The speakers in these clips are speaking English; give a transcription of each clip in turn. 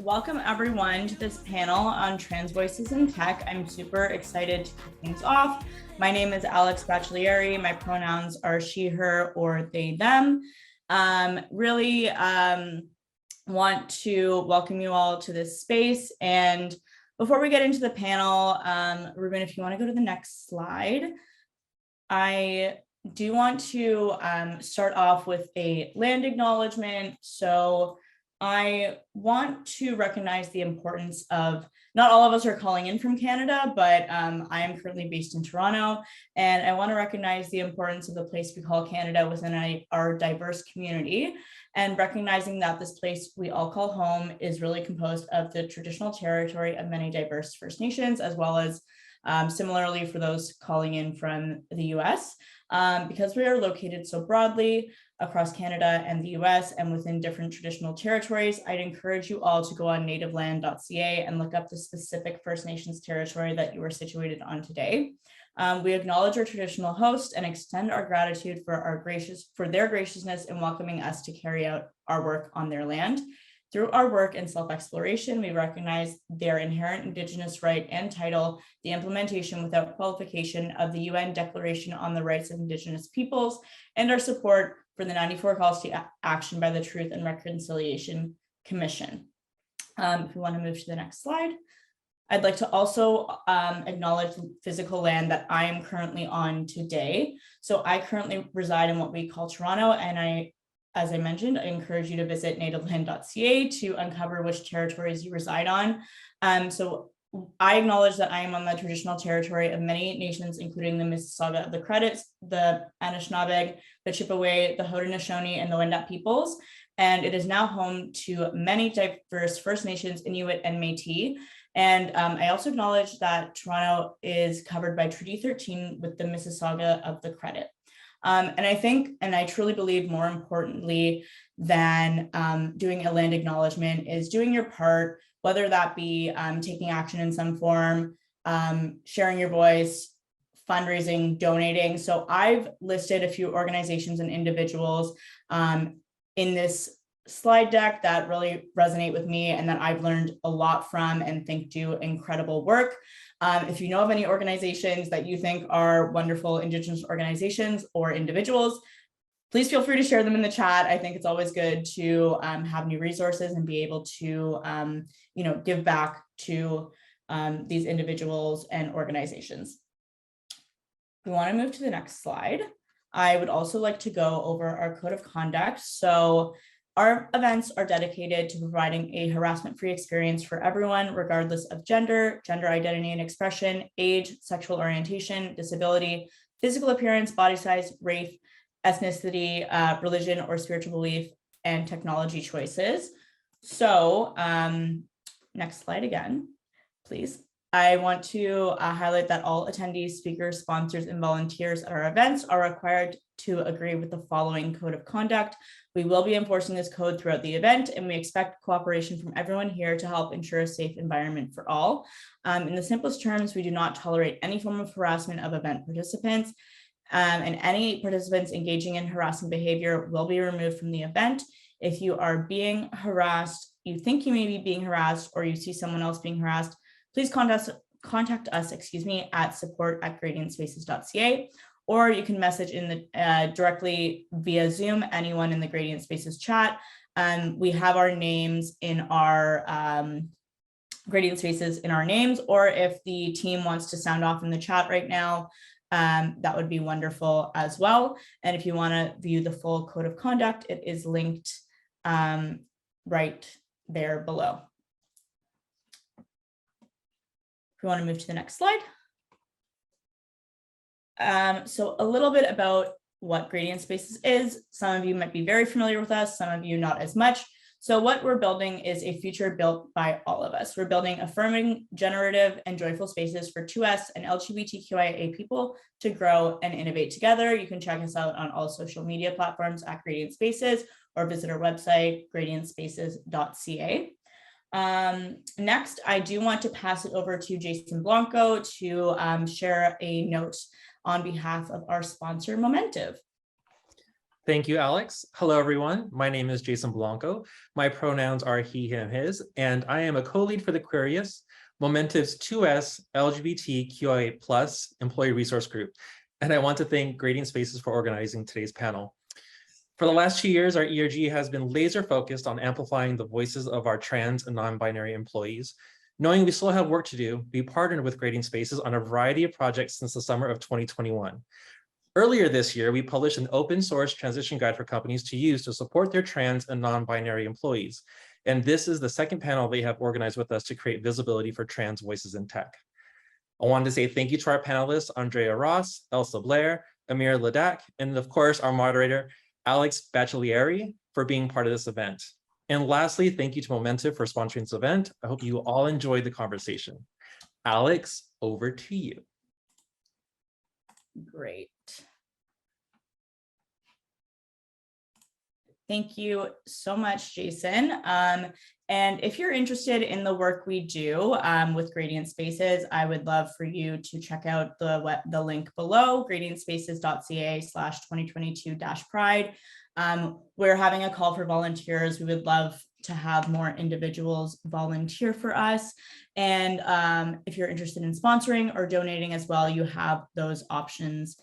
welcome everyone to this panel on trans voices in tech. I'm super excited to kick things off. My name is Ailsa Baccellieri. My pronouns are she, her, or they, them. Really want to welcome you all to this space. And before we get into the panel, Ruben, if you want to go to the next slide, I do want to start off with a land acknowledgement. So I want to recognize the importance of, not all of us are calling in from Canada, but I am currently based in Toronto, and I want to recognize the importance of the place we call Canada within our diverse community, and recognizing that this place we all call home is really composed of the traditional territory of many diverse First Nations, as well as similarly for those calling in from the US. Because we are located so broadly across Canada and the US and within different traditional territories, I'd encourage you all to go on nativeland.ca and look up the specific First Nations territory that you are situated on today. We acknowledge our traditional host and extend our gratitude for their graciousness in welcoming us to carry out our work on their land. Through our work and self-exploration, we recognize their inherent Indigenous right and title, the implementation without qualification of the UN Declaration on the Rights of Indigenous Peoples, and our support for the 94 calls to action by the Truth and Reconciliation Commission. If we want to move to the next slide. I'd like to also acknowledge the physical land that I am currently on today. So I currently reside in what we call Toronto, and as I mentioned, I encourage you to visit nativeland.ca to uncover which territories you reside on. So I acknowledge that I am on the traditional territory of many nations, including the Mississauga of the Credits, the Anishinaabe, the Chippewa, the Haudenosaunee, and the Wendat peoples. And it is now home to many diverse First Nations, Inuit, and Métis. And I also acknowledge that Toronto is covered by Treaty 13 with the Mississauga of the Credit. And I think, and I truly believe more importantly than doing a land acknowledgement is doing your part, whether that be taking action in some form, sharing your voice, fundraising, donating. So I've listed a few organizations and individuals in this slide deck that really resonate with me and that I've learned a lot from and think do incredible work. If you know of any organizations that you think are wonderful Indigenous organizations or individuals, please feel free to share them in the chat. I think it's always good to have new resources and be able to give back to these individuals and organizations. We want to move to the next slide. I would also like to go over our code of conduct. So our events are dedicated to providing a harassment-free experience for everyone, regardless of gender, gender identity and expression, age, sexual orientation, disability, physical appearance, body size, race, ethnicity, religion, or spiritual belief, and technology choices. So next slide again, please. I want to highlight that all attendees, speakers, sponsors, and volunteers at our events are required to agree with the following code of conduct. We will be enforcing this code throughout the event, and we expect cooperation from everyone here to help ensure a safe environment for all. In the simplest terms, we do not tolerate any form of harassment of event participants, and any participants engaging in harassing behavior will be removed from the event. If you are being harassed, you think you may be being harassed, or you see someone else being harassed, please contact us, at support@gradientspaces.ca, or you can message in the directly via Zoom anyone in the Gradient Spaces chat. We have our names in our Gradient Spaces in our names, or if the team wants to sound off in the chat right now, that would be wonderful as well. And if you want to view the full code of conduct, it is linked right there below. We want to move to the next slide. So a little bit about what Gradient Spaces is. Some of you might be very familiar with us, some of you not as much. So what we're building is a future built by all of us. We're building affirming, generative, and joyful spaces for 2S and LGBTQIA people to grow and innovate together. You can check us out on all social media platforms at Gradient Spaces, or visit our website, gradientspaces.ca. Next, I do want to pass it over to Jason Blanco to share a note on behalf of our sponsor, Momentive. Thank you, Alex. Hello, everyone. My name is Jason Blanco. My pronouns are he, him, his, and I am a co-lead for the Queerius, Momentive's 2S LGBTQIA+ employee resource group. And I want to thank Grading Spaces for organizing today's panel. For the last 2 years, our ERG has been laser focused on amplifying the voices of our trans and non-binary employees. Knowing we still have work to do, we partnered with Grading Spaces on a variety of projects since the summer of 2021. Earlier this year, we published an open source transition guide for companies to use to support their trans and non-binary employees. And this is the second panel they have organized with us to create visibility for trans voices in tech. I wanted to say thank you to our panelists, Andrea Ross, Ailsa Blair, Ameera Ladak, and of course, our moderator, Alex Baccellieri, for being part of this event. And lastly, thank you to Momentive for sponsoring this event. I hope you all enjoyed the conversation. Alex, over to you. Great. Thank you so much, Jason. And if you're interested in the work we do with Gradient Spaces, I would love for you to check out the link below, gradientspaces.ca/2022-pride. We're having a call for volunteers. We would love to have more individuals volunteer for us. And if you're interested in sponsoring or donating as well, you have those options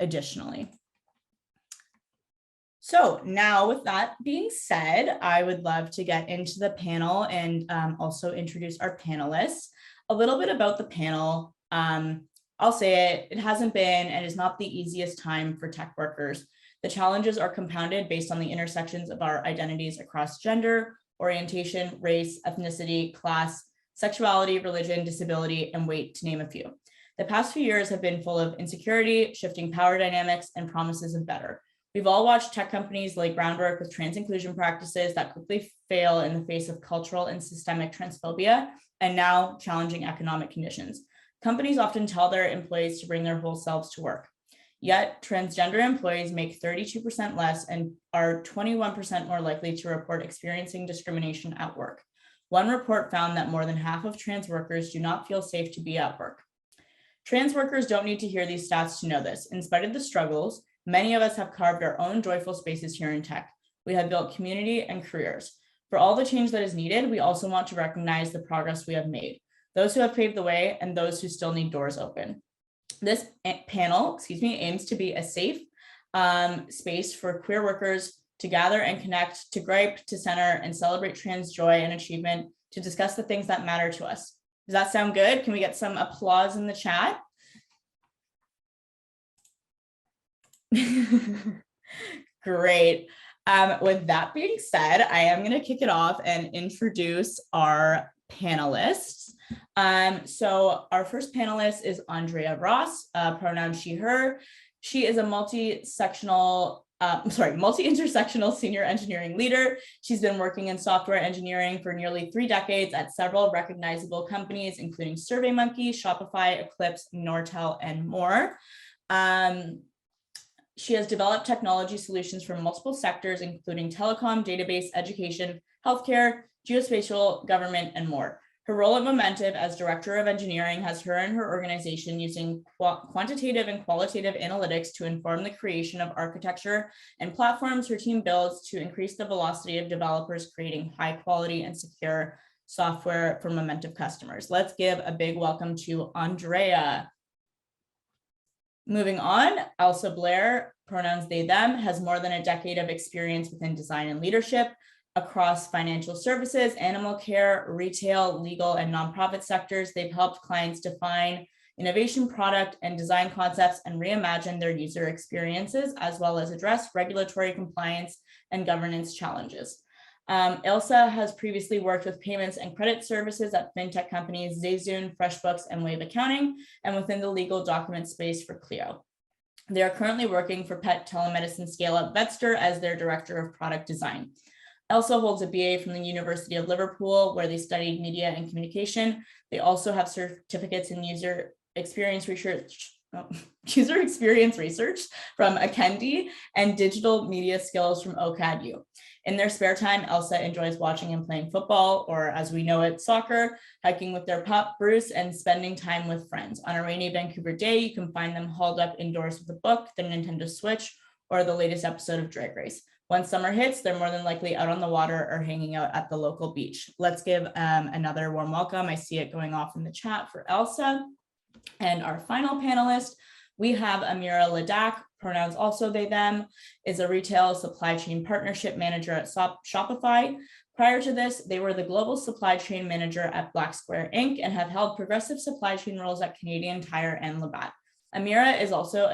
additionally. So now with that being said, I would love to get into the panel and also introduce our panelists. A little bit about the panel. I'll say it hasn't been and is not the easiest time for tech workers. The challenges are compounded based on the intersections of our identities across gender, orientation, race, ethnicity, class, sexuality, religion, disability, and weight, to name a few. The past few years have been full of insecurity, shifting power dynamics, and promises of better. We've all watched tech companies lay groundwork with trans inclusion practices that quickly fail in the face of cultural and systemic transphobia, and now challenging economic conditions. Companies often tell their employees to bring their whole selves to work. Yet, transgender employees make 32% less and are 21% more likely to report experiencing discrimination at work. One report found that more than half of trans workers do not feel safe to be at work. Trans workers don't need to hear these stats to know this. In spite of the struggles, many of us have carved our own joyful spaces here in tech. We have built community and careers. For all the change that is needed, we also want to recognize the progress we have made, those who have paved the way and those who still need doors open. This panel, aims to be a safe space for queer workers to gather and connect, to gripe, to center, and celebrate trans joy and achievement, to discuss the things that matter to us. Does that sound good? Can we get some applause in the chat? Great. With that being said, I am going to kick it off and introduce our panelists. So our first panelist is Andrea Ross, pronoun she, her. She is a multi-intersectional senior engineering leader. She's been working in software engineering for nearly 3 decades at several recognizable companies, including SurveyMonkey, Shopify, Eclipse, Nortel, and more. She has developed technology solutions for multiple sectors, including telecom, database, education, healthcare, geospatial, government, and more. Her role at Momentive as Director of Engineering has her and her organization using quantitative and qualitative analytics to inform the creation of architecture and platforms her team builds to increase the velocity of developers creating high quality and secure software for Momentive customers. Let's give a big welcome to Andrea. Moving on, Ailsa Blair, pronouns they, them, has more than a decade of experience within design and leadership across financial services, animal care, retail, legal, and nonprofit sectors. They've helped clients define innovation, product, and design concepts and reimagine their user experiences, as well as address regulatory compliance and governance challenges. Ailsa has previously worked with payments and credit services at fintech companies Zayzoon, FreshBooks, and Wave Accounting, and within the legal document space for Clio. They are currently working for pet telemedicine scale-up Vetster as their Director of Product Design. Ailsa holds a BA from the University of Liverpool, where they studied media and communication. They also have certificates in user experience research from Akendi and digital media skills from OCADU. In their spare time, Ailsa enjoys watching and playing football, or as we know it, soccer, hiking with their pup, Bruce, and spending time with friends. On a rainy Vancouver day, you can find them hauled up indoors with a book, the Nintendo Switch, or the latest episode of Drag Race. Once summer hits, they're more than likely out on the water or hanging out at the local beach. Let's give another warm welcome. I see it going off in the chat for Ailsa. And our final panelist, we have Ameera Ladak, pronouns also they, them, is a retail supply chain partnership manager at Shopify. Prior to this, they were the global supply chain manager at Black Square Inc. and have held progressive supply chain roles at Canadian Tire and Labatt. Ameera is also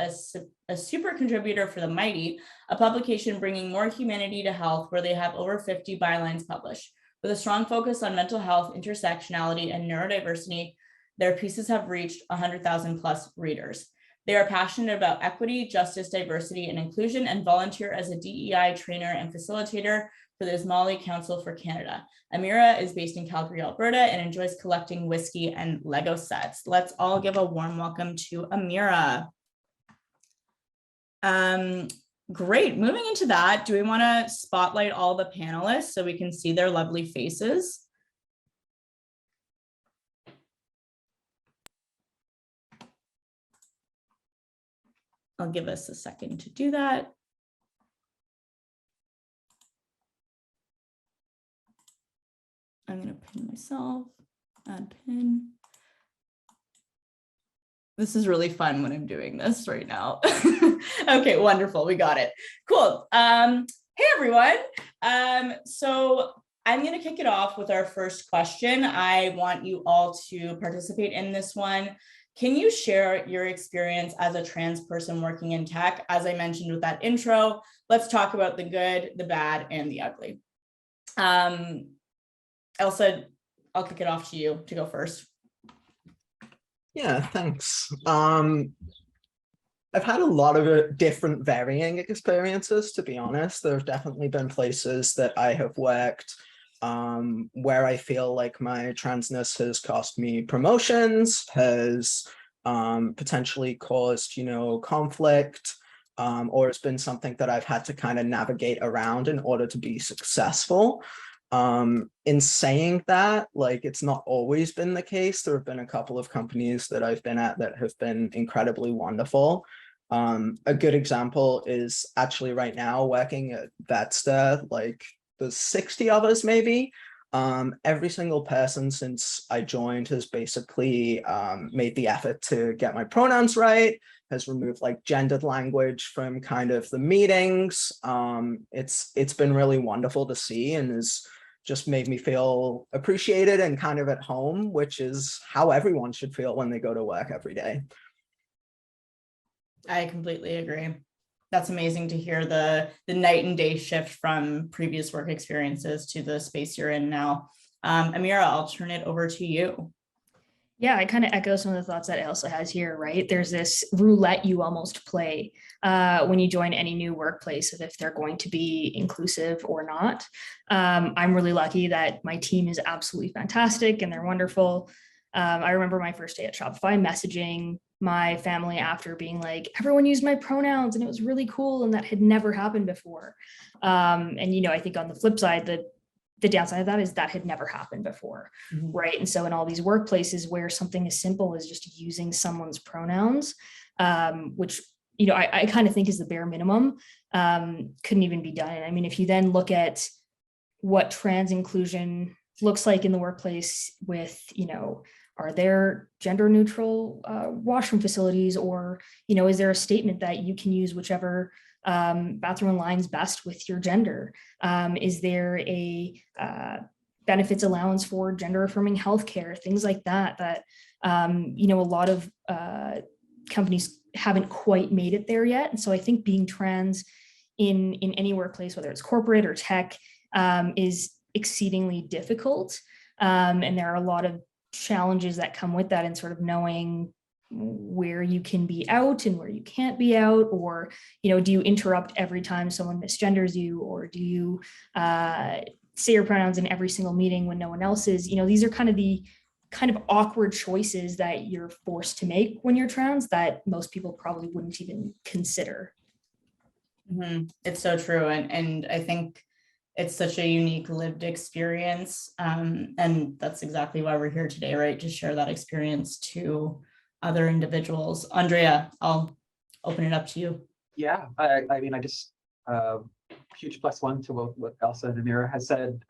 a super contributor for The Mighty, a publication bringing more humanity to health, where they have over 50 bylines published. With a strong focus on mental health, intersectionality, and neurodiversity, their pieces have reached 100,000 plus readers. They are passionate about equity, justice, diversity, and inclusion, and volunteer as a DEI trainer and facilitator for the Ismaili Council for Canada. Ameera is based in Calgary, Alberta, and enjoys collecting whiskey and Lego sets. Let's all give a warm welcome to Ameera. Great, moving into that, do we want to spotlight all the panelists so we can see their lovely faces? I'll give us a second to do that. I'm going to pin myself, add pin. This is really fun when I'm doing this right now. Okay, wonderful. We got it. Cool. Hey, everyone. So I'm going to kick it off with our first question. I want you all to participate in this one. Can you share your experience as a trans person working in tech? As I mentioned with that intro, let's talk about the good, the bad, and the ugly. Ailsa, I'll kick it off to you to go first. Yeah, thanks. I've had a lot of different varying experiences, to be honest. There have definitely been places that I have worked where I feel like my transness has cost me promotions, has potentially caused, conflict, or it's been something that I've had to kind of navigate around in order to be successful. In saying that, like, it's not always been the case. There have been a couple of companies that I've been at that have been incredibly wonderful. A good example is actually right now working at Vetsta, like there's 60 of us maybe. Every single person since I joined has basically made the effort to get my pronouns right, has removed like gendered language from kind of the meetings. It's been really wonderful to see, and has just made me feel appreciated and kind of at home, which is how everyone should feel when they go to work every day. I completely agree. That's amazing to hear the night and day shift from previous work experiences to the space you're in now. Ameera, I'll turn it over to you. Yeah, I kind of echo some of the thoughts that Ailsa has here, right? There's this roulette you almost play when you join any new workplace of if they're going to be inclusive or not. I'm really lucky that my team is absolutely fantastic and they're wonderful. I remember my first day at Shopify messaging my family after being like, everyone used my pronouns and it was really cool, and that had never happened before. And, I think on the flip side, the downside of that is that had never happened before, right? And so in all these workplaces where something as simple as just using someone's pronouns, which, I kind of think is the bare minimum, couldn't even be done. I mean, if you then look at what trans inclusion looks like in the workplace with, are there gender neutral washroom facilities, or, is there a statement that you can use whichever bathroom aligns best with your gender? Is there a benefits allowance for gender affirming healthcare, things like that, a lot of companies haven't quite made it there yet. And so I think being trans in any workplace, whether it's corporate or tech, is exceedingly difficult. And there are a lot of challenges that come with that, and sort of knowing where you can be out and where you can't be out, or, do you interrupt every time someone misgenders you, or do you say your pronouns in every single meeting when no one else is? These are kind of awkward choices that you're forced to make when you're trans that most people probably wouldn't even consider. It's so true. And I think it's such a unique lived experience. And that's exactly why we're here today, right? To share that experience to other individuals. Andrea, I'll open it up to you. Yeah, I mean, I just huge +1 to what Ailsa and Ameera has said,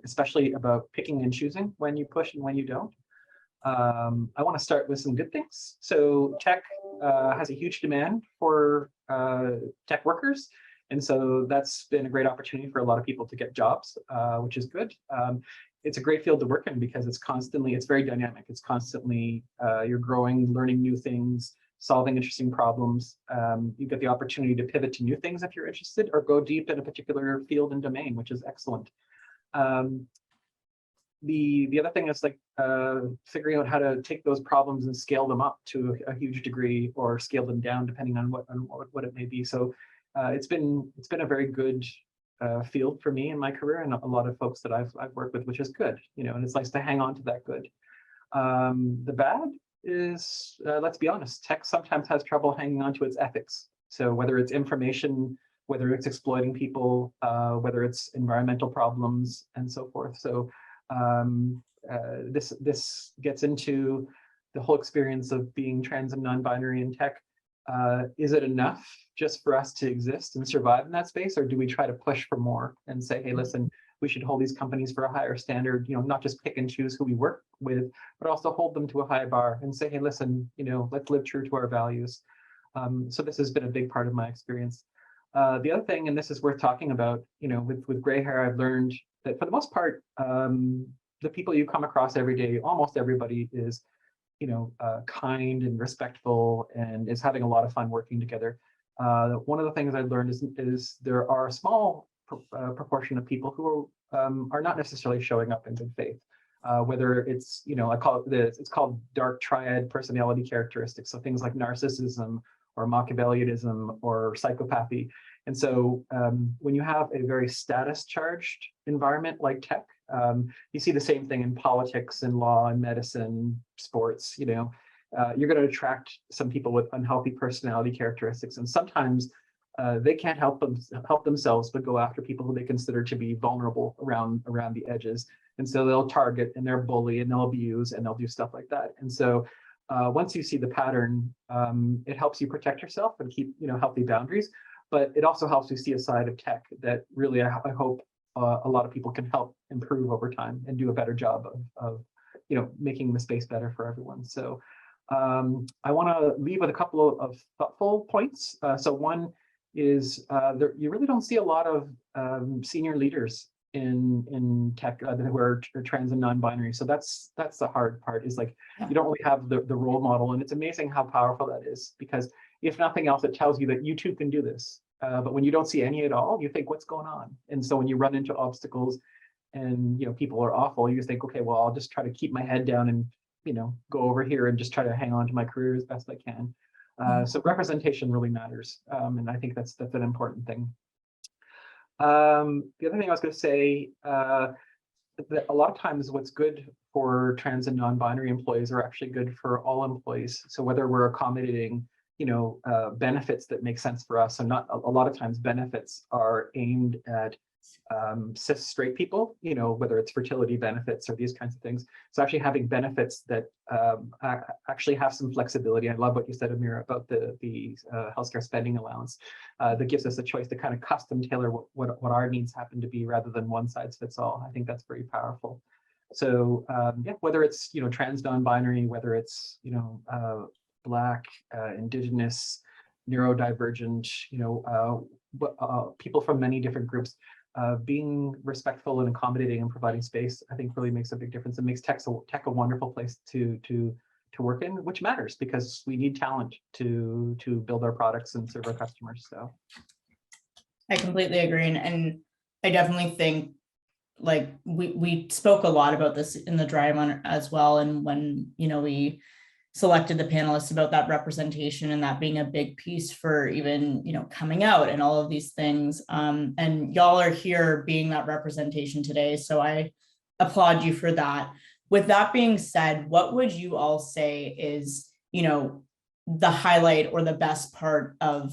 especially about picking and choosing when you push and when you don't. I want to start with some good things. So tech has a huge demand for tech workers. And so that's been a great opportunity for a lot of people to get jobs, which is good. It's a great field to work in because it's very dynamic. It's constantly, you're growing, learning new things, solving interesting problems. You get the opportunity to pivot to new things if you're interested, or go deep in a particular field and domain, which is excellent. The other thing is like figuring out how to take those problems and scale them up to a huge degree, or scale them down depending on what it may be. So it's been a very good field for me in my career, and a lot of folks that I've worked with, which is good, you know, and it's nice to hang on to that good. The bad is, let's be honest, tech sometimes has trouble hanging on to its ethics. So whether it's information, whether it's exploiting people, whether it's environmental problems and so forth. So this gets into the whole experience of being trans and non-binary in tech. Is it enough just for us to exist and survive in that space, or do we try to push for more and say, hey, listen, we should hold these companies for a higher standard, you know, not just pick and choose who we work with, but also hold them to a high bar and say, hey, listen, you know, let's live true to our values. So this has been a big part of my experience. The other thing, and this is worth talking about, you know, with gray hair, I've learned that for the most part, the people you come across every day, almost everybody is, you know, kind and respectful and is having a lot of fun working together. One of the things I've learned is there are a small proportion of people who are not necessarily showing up in good faith. Whether it's, you know, it's called dark triad personality characteristics. So things like narcissism or Machiavellianism or psychopathy. And so when you have a very status charged environment like tech, you see the same thing in politics and law and medicine, sports, you know, you're going to attract some people with unhealthy personality characteristics. And sometimes they can't help themselves, but go after people who they consider to be vulnerable around the edges. And so they'll target and they'll bully and they'll abuse and they'll do stuff like that. And so once you see the pattern, it helps you protect yourself and keep, you know, healthy boundaries. But it also helps you see a side of tech that really I hope a lot of people can help improve over time and do a better job of you know, making the space better for everyone. So I want to leave with a couple of thoughtful points. So one is you really don't see a lot of senior leaders in tech who are trans and non-binary. So that's the hard part, is like you don't really have the role model, and it's amazing how powerful that is, because if nothing else, it tells you that you too can do this. But when you don't see any at all, you think, what's going on? And so when you run into obstacles and, you know, people are awful, you think, okay, well, I'll just try to keep my head down and, you know, go over here and just try to hang on to my career as best I can. So representation really matters. And I think that's an important thing. The other thing I was going to say, that a lot of times what's good for trans and non-binary employees are actually good for all employees. So whether we're accommodating, you know, benefits that make sense for us, and not a lot of times benefits are aimed at cis straight people, you know, whether it's fertility benefits or these kinds of things. So actually having benefits that actually have some flexibility. I love what you said, Ameera, about the healthcare spending allowance that gives us a choice to kind of custom tailor what our needs happen to be, rather than one size fits all. I think that's very powerful. So yeah, whether it's, you know, trans, non-binary, whether it's, you know, Black, Indigenous, neurodivergent, you know, people from many different groups, being respectful and accommodating and providing space, I think really makes a big difference. It makes tech a wonderful place to work in, which matters because we need talent to build our products and serve our customers. So I completely agree. And I definitely think, like, we spoke a lot about this in the drive on as well. And when, you know, we selected the panelists about that representation and that being a big piece for even, you know, coming out and all of these things. And y'all are here being that representation today. So I applaud you for that. With that being said, what would you all say is, you know, the highlight or the best part of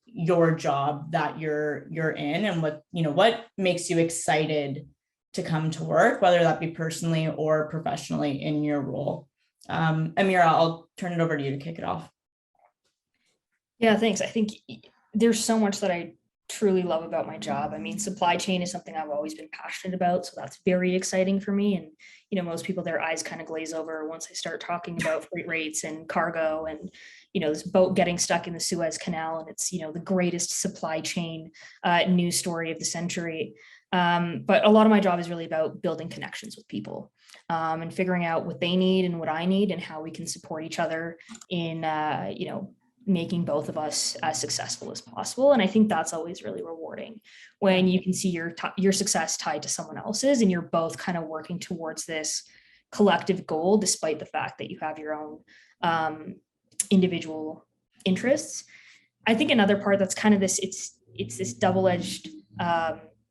your job that you're in, and what, you know, what makes you excited to come to work, whether that be personally or professionally in your role? Ameera, I'll turn it over to you to kick it off. Yeah, thanks. I think there's so much that I truly love about my job. I mean, supply chain is something I've always been passionate about, so that's very exciting for me. And most people, their eyes kind of glaze over once I start talking about freight rates and cargo, and this boat getting stuck in the Suez Canal, and it's the greatest supply chain news story of the century. But a lot of my job is really about building connections with people, and figuring out what they need and what I need, and how we can support each other in making both of us as successful as possible. And I think that's always really rewarding when you can see your success tied to someone else's, and you're both kind of working towards this collective goal, despite the fact that you have your own individual interests. I think another part that's kind of it's this double-edged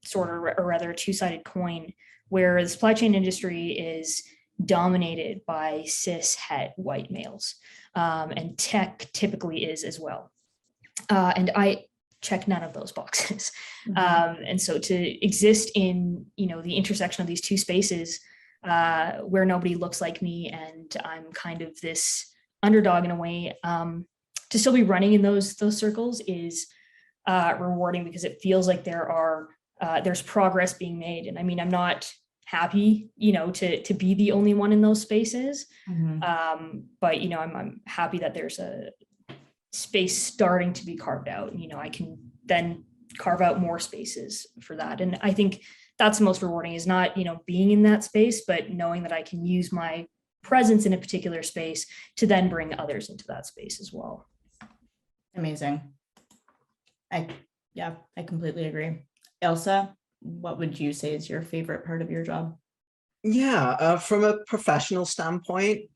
sort of, or rather a two-sided coin, where the supply chain industry is dominated by cis het white males, and tech typically is as well. And I check none of those boxes. And so to exist in the intersection of these two spaces, where nobody looks like me, and I'm kind of this underdog in a way, to still be running in those circles is rewarding, because it feels like there's progress being made. And I mean, I'm not happy, to be the only one in those spaces. But, I'm happy that there's a space starting to be carved out. And, I can then carve out more spaces for that. And I think that's the most rewarding, is not, being in that space, but knowing that I can use my presence in a particular space to then bring others into that space as well. Amazing. I completely agree. Ailsa, what would you say is your favorite part of your job? Yeah, from a professional standpoint,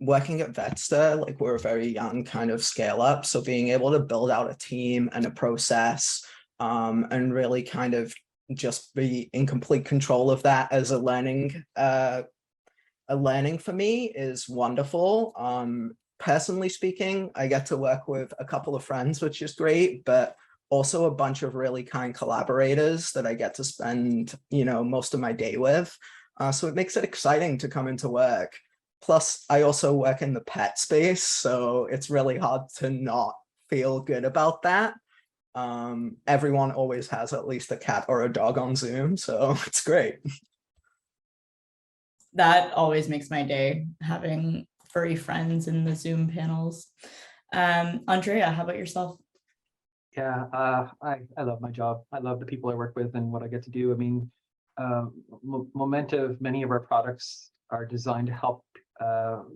working at Vetsta, like, we're a very young kind of scale up. So being able to build out a team and a process, and really kind of just be in complete control of that as a learning for me is wonderful. Personally speaking, I get to work with a couple of friends, which is great, but also a bunch of really kind collaborators that I get to spend, most of my day with. So it makes it exciting to come into work. Plus, I also work in the pet space, so it's really hard to not feel good about that. Everyone always has at least a cat or a dog on Zoom, so it's great. That always makes my day, having furry friends in the Zoom panels. Andrea, how about yourself? Yeah, I love my job. I love the people I work with and what I get to do. I mean, Momentive, many of our products are designed to help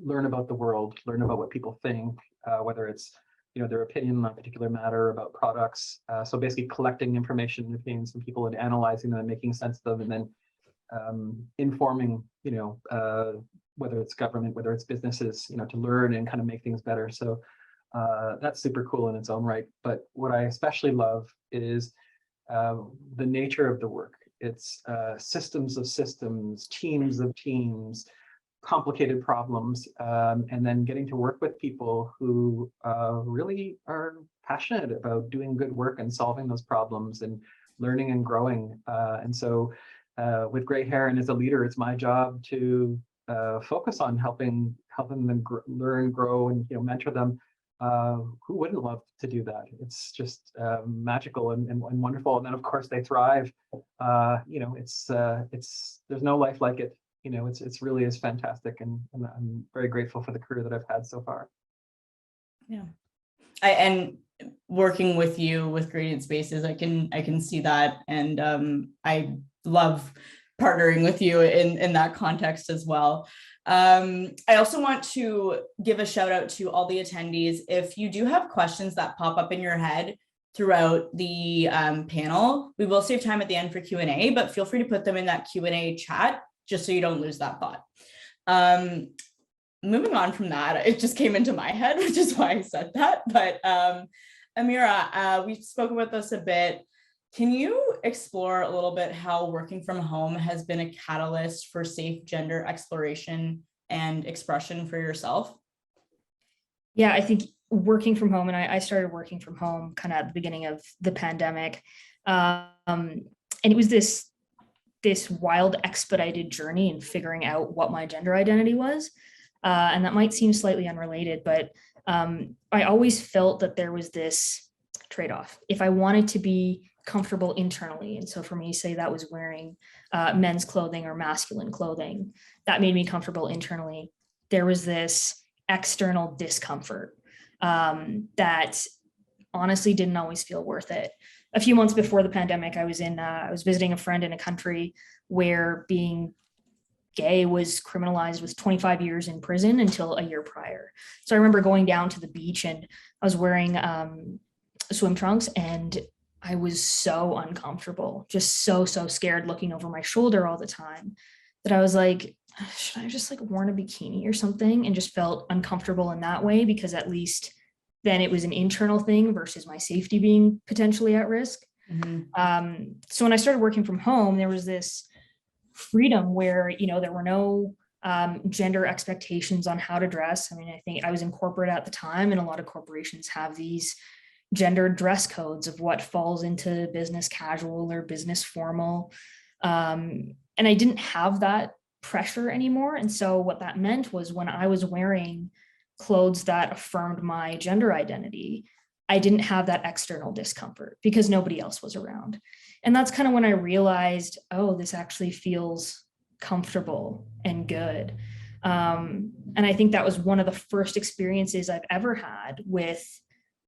learn about the world, learn about what people think, whether it's their opinion on a particular matter about products. So basically collecting information and opinions from people and analyzing them and making sense of them, and then informing, whether it's government, whether it's businesses, to learn and kind of make things better. So that's super cool in its own right. But what I especially love is the nature of the work. It's systems of systems, teams of teams, complicated problems, and then getting to work with people who really are passionate about doing good work and solving those problems and learning and growing. And so with gray hair and as a leader, it's my job to focus on helping them learn, grow, and mentor them. Who wouldn't love to do that? It's just magical and wonderful. And then of course they thrive. It's there's no life like it. It's really is fantastic, and I'm very grateful for the career that I've had so far. Yeah, and working with you with Gradient Spaces, I can see that, and I love partnering with you in that context as well. I also want to give a shout out to all the attendees. If you do have questions that pop up in your head throughout the panel, we will save time at the end for Q&A, but feel free to put them in that Q&A chat just so you don't lose that thought. Moving on from that, it just came into my head, which is why I said that. But Ameera, we spoke about this a bit. Can you explore a little bit how working from home has been a catalyst for safe gender exploration and expression for yourself? Yeah, I think working from home, and I started working from home kind of at the beginning of the pandemic. And it was this wild expedited journey in figuring out what my gender identity was. And that might seem slightly unrelated, but I always felt that there was this trade-off. If I wanted to be comfortable internally, and so for me, say that was wearing men's clothing or masculine clothing, that made me comfortable internally. There was this external discomfort that honestly didn't always feel worth it. A few months before the pandemic, I was visiting a friend in a country where being gay was criminalized with 25 years in prison until a year prior. So I remember going down to the beach and I was wearing swim trunks and I was so uncomfortable, just so scared looking over my shoulder all the time that I was like, should I just like worn a bikini or something, and just felt uncomfortable in that way, because at least then it was an internal thing versus my safety being potentially at risk. So when I started working from home, there was this freedom where, you know, there were no gender expectations on how to dress. I mean, I think I was in corporate at the time, and a lot of corporations have these gendered dress codes of what falls into business casual or business formal. And I didn't have that pressure anymore. And so what that meant was when I was wearing clothes that affirmed my gender identity, I didn't have that external discomfort because nobody else was around. And that's kind of when I realized, oh, this actually feels comfortable and good. And I think that was one of the first experiences I've ever had with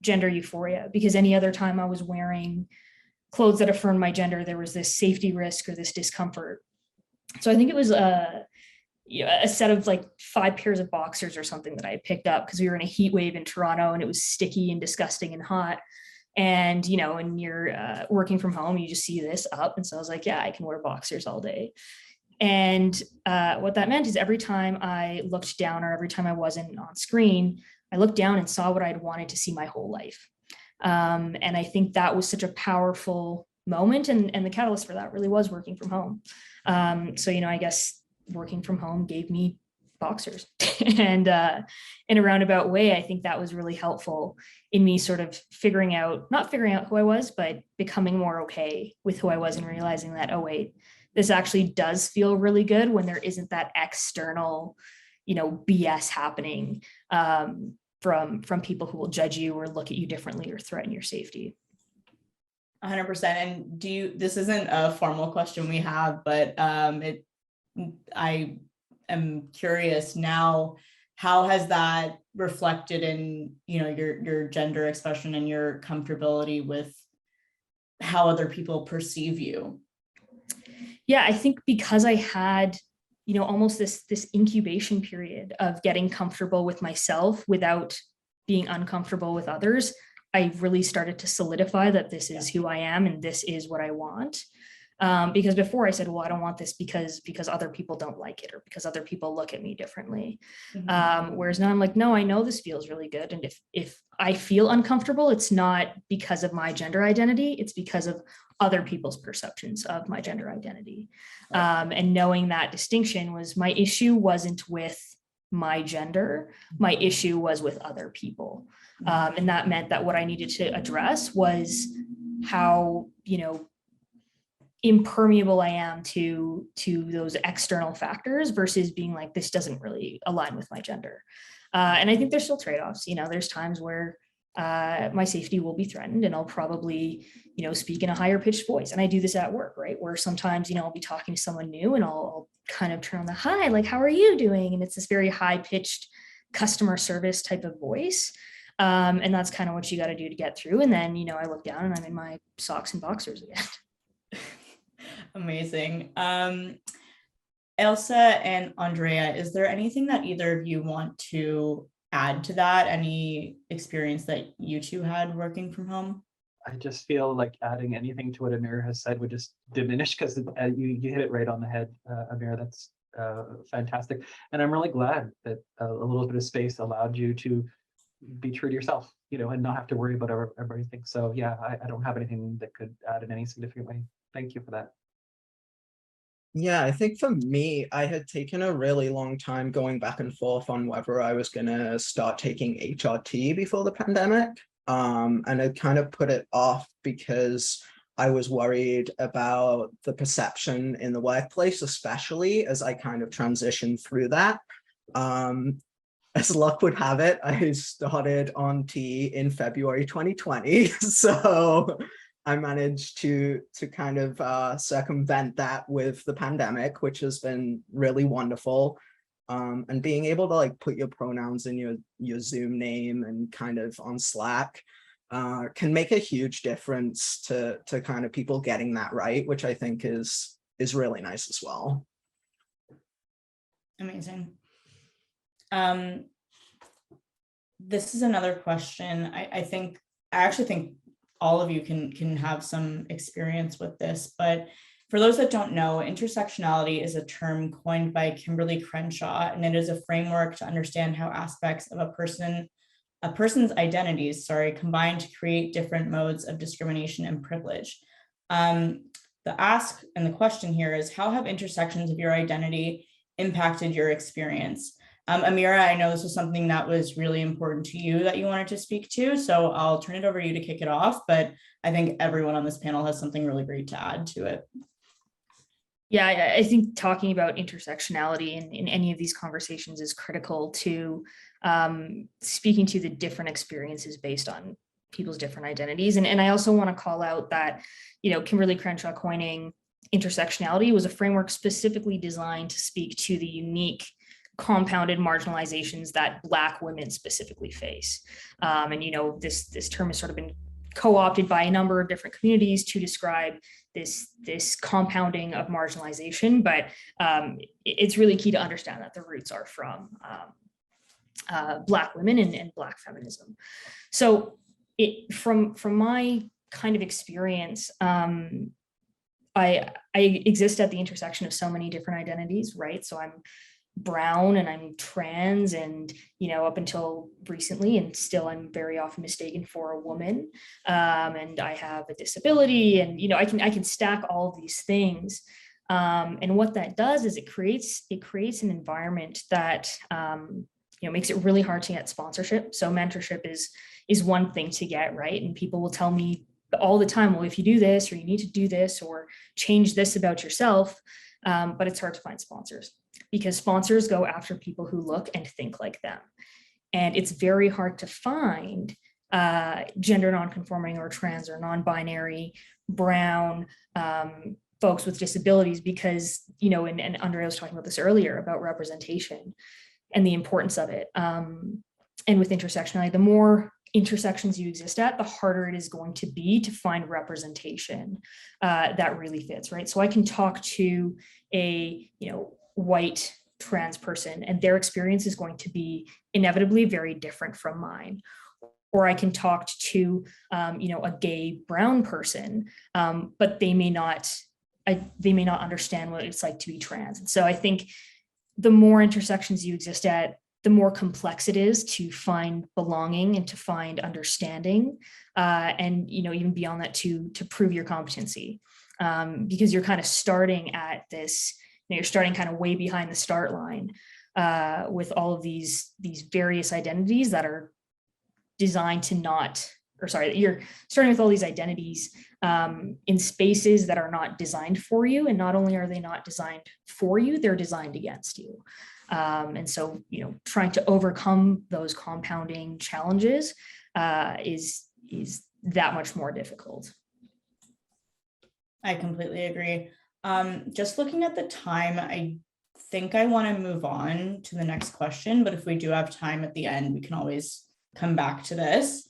gender euphoria, because any other time I was wearing clothes that affirmed my gender, there was this safety risk or this discomfort. So I think it was a set of like 5 pairs of boxers or something that I had picked up because we were in a heat wave in Toronto and it was sticky and disgusting and hot. And, you know, when you're working from home, you just see this up. And so I was like, yeah, I can wear boxers all day. And what that meant is every time I looked down or every time I wasn't on screen, I looked down and saw what I'd wanted to see my whole life. And I think that was such a powerful moment. And the catalyst for that really was working from home. So, you know, I guess working from home gave me boxers. And in a roundabout way, I think that was really helpful in me sort of not figuring out who I was, but becoming more okay with who I was and realizing that, oh, wait, this actually does feel really good when there isn't that external, you know, BS happening from people who will judge you or look at you differently or threaten your safety. 100%. And this isn't a formal question we have, but I am curious now, how has that reflected in, you know, your gender expression and your comfortability with how other people perceive you? Yeah, I think because I had, you know, almost this incubation period of getting comfortable with myself without being uncomfortable with others, I really started to solidify that this is who I am and this is what I want. Because before I said, well, I don't want this because other people don't like it or because other people look at me differently. Whereas now I'm like, no, I know this feels really good. And if I feel uncomfortable, it's not because of my gender identity, it's because of other people's perceptions of my gender identity. And knowing that distinction was, my issue wasn't with my gender, my issue was with other people. And that meant that what I needed to address was how, you know, impermeable I am to those external factors versus being like, this doesn't really align with my gender. And I think there's still trade-offs. You know, there's times where my safety will be threatened and I'll probably, you know, speak in a higher pitched voice. And I do this at work, right? Where sometimes, you know, I'll be talking to someone new and I'll kind of turn on the, hi, like, how are you doing? And it's this very high pitched customer service type of voice. And that's kind of what you got to do to get through. And then, you know, I look down and I'm in my socks and boxers again. Amazing. Ailsa and Andrea, is there anything that either of you want to add to that? Any experience that you two had working from home? I just feel like adding anything to what Ameera has said would just diminish, because you hit it right on the head, Ameera. That's fantastic. And I'm really glad that a little bit of space allowed you to be true to yourself, you know, and not have to worry about everything. So yeah, I don't have anything that could add in any significant way. Thank you for that. Yeah, I think for me, I had taken a really long time going back and forth on whether I was going to start taking HRT before the pandemic. And I kind of put it off because I was worried about the perception in the workplace, especially as I kind of transitioned through that. as luck would have it, I started on T in February 2020. So I managed to kind of circumvent that with the pandemic, which has been really wonderful. And being able to like put your pronouns in your Zoom name and kind of on Slack can make a huge difference to kind of people getting that right, which I think is really nice as well. Amazing. This is another question. I actually think all of you can have some experience with this, but for those that don't know, intersectionality is a term coined by Kimberly Crenshaw, and it is a framework to understand how aspects of a person's identities, combine to create different modes of discrimination and privilege. The ask and the question here is, how have intersections of your identity impacted your experience? Ameera, I know this was something that was really important to you that you wanted to speak to, so I'll turn it over to you to kick it off, but I think everyone on this panel has something really great to add to it. Yeah, I think talking about intersectionality in any of these conversations is critical to speaking to the different experiences based on people's different identities. And I also want to call out that, Kimberly Crenshaw coining intersectionality was a framework specifically designed to speak to the unique compounded marginalizations that Black women specifically face. And, this term has sort of been co-opted by a number of different communities to describe this compounding of marginalization, but it's really key to understand that the roots are from Black women and Black feminism. So from my kind of experience, I exist at the intersection of so many different identities, right? So I'm brown and I'm trans, and up until recently, and still I'm very often mistaken for a woman, and I have a disability, and I can stack all of these things, and what that does is it creates an environment that makes it really hard to get sponsorship. So mentorship is one thing to get, right? And people will tell me all the time, well, if you do this, or you need to do this, or change this about yourself, but it's hard to find sponsors, because sponsors go after people who look and think like them. And it's very hard to find gender nonconforming or trans or non-binary, brown folks with disabilities, because, and Andrea was talking about this earlier about representation and the importance of it. And with intersectionality, the more intersections you exist at, the harder it is going to be to find representation that really fits, right? So I can talk to a, white trans person, and their experience is going to be inevitably very different from mine. Or I can talk to, a gay brown person, but they may not understand what it's like to be trans. And so I think the more intersections you exist at, the more complex it is to find belonging and to find understanding, and even beyond that to prove your competency, because you're kind of starting at this. You're starting kind of way behind the start line with all of these various identities that are designed to you're starting with all these identities in spaces that are not designed for you. And not only are they not designed for you, they're designed against you. And so, trying to overcome those compounding challenges is that much more difficult. I completely agree. Just looking at the time, I think I want to move on to the next question, but if we do have time at the end, we can always come back to this.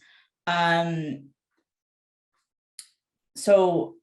So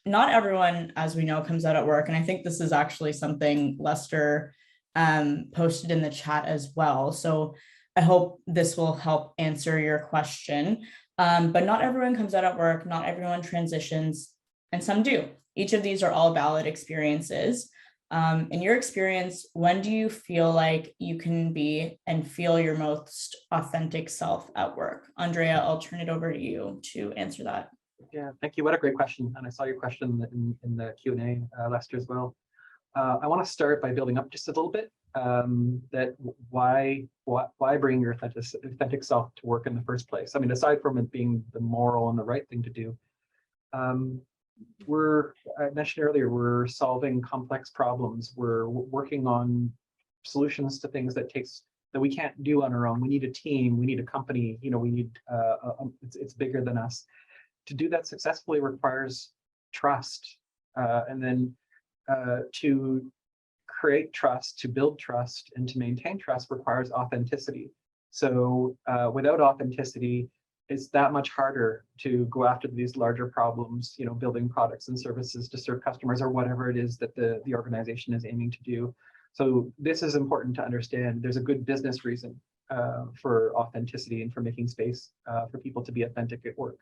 not everyone, as we know, comes out at work. And I think this is actually something Lester posted in the chat as well. So I hope this will help answer your question. But not everyone comes out at work, not everyone transitions, and some do. Each of these are all valid experiences. In your experience, when do you feel like you can be and feel your most authentic self at work? Andrea, I'll turn it over to you to answer that. Yeah, thank you. What a great question. And I saw your question in the Q&A, Lester, as well. I want to start by building up just a little bit. That why bring your authentic self to work in the first place? I mean, aside from it being the moral and the right thing to do, I mentioned earlier, we're solving complex problems. We're working on solutions to things that takes that we can't do on our own. We need a team, we need a company, you know, we need, it's bigger than us. To do that successfully requires trust. And then to create trust, to build trust, and to maintain trust requires authenticity. So without authenticity, it's that much harder to go after these larger problems, you know, building products and services to serve customers or whatever it is that the organization is aiming to do. So this is important to understand. There's a good business reason for authenticity and for making space for people to be authentic at work.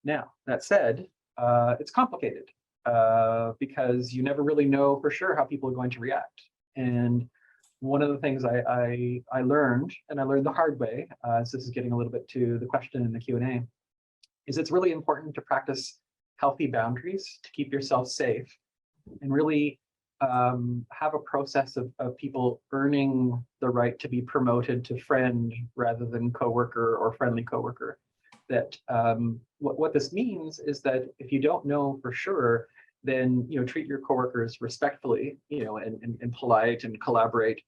Now, that said, it's complicated because you never really know for sure how people are going to react. And one of the things I learned, and I learned the hard way, so this is getting a little bit to the question in the Q&A, is it's really important to practice healthy boundaries to keep yourself safe and really have a process of people earning the right to be promoted to friend rather than coworker or friendly coworker. That what this means is that if you don't know for sure, then treat your coworkers respectfully, and polite and collaborate.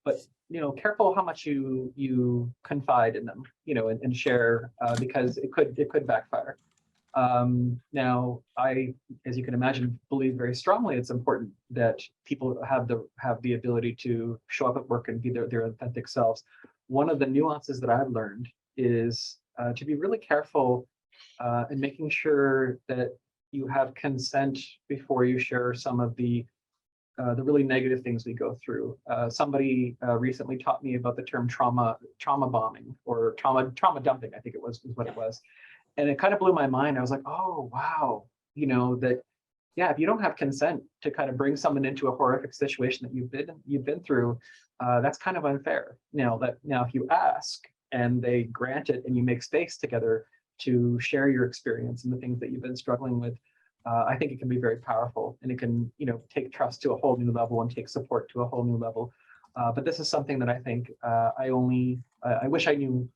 But careful how much you confide in them, and share because it could backfire. Now, as you can imagine, believe very strongly it's important that people have the ability to show up at work and be their authentic selves. One of the nuances that I've learned is to be really careful in making sure that you have consent before you share some of the really negative things we go through. Somebody recently taught me about the term trauma bombing or trauma dumping, I think it was what it was. And it kind of blew my mind. I was like, oh, wow, that, yeah, if you don't have consent to kind of bring someone into a horrific situation that you've been through, that's kind of unfair. Now, if you ask and they grant it and you make space together to share your experience and the things that you've been struggling with, I think it can be very powerful, and it can, take trust to a whole new level and take support to a whole new level. But this is something that I think I wish I knew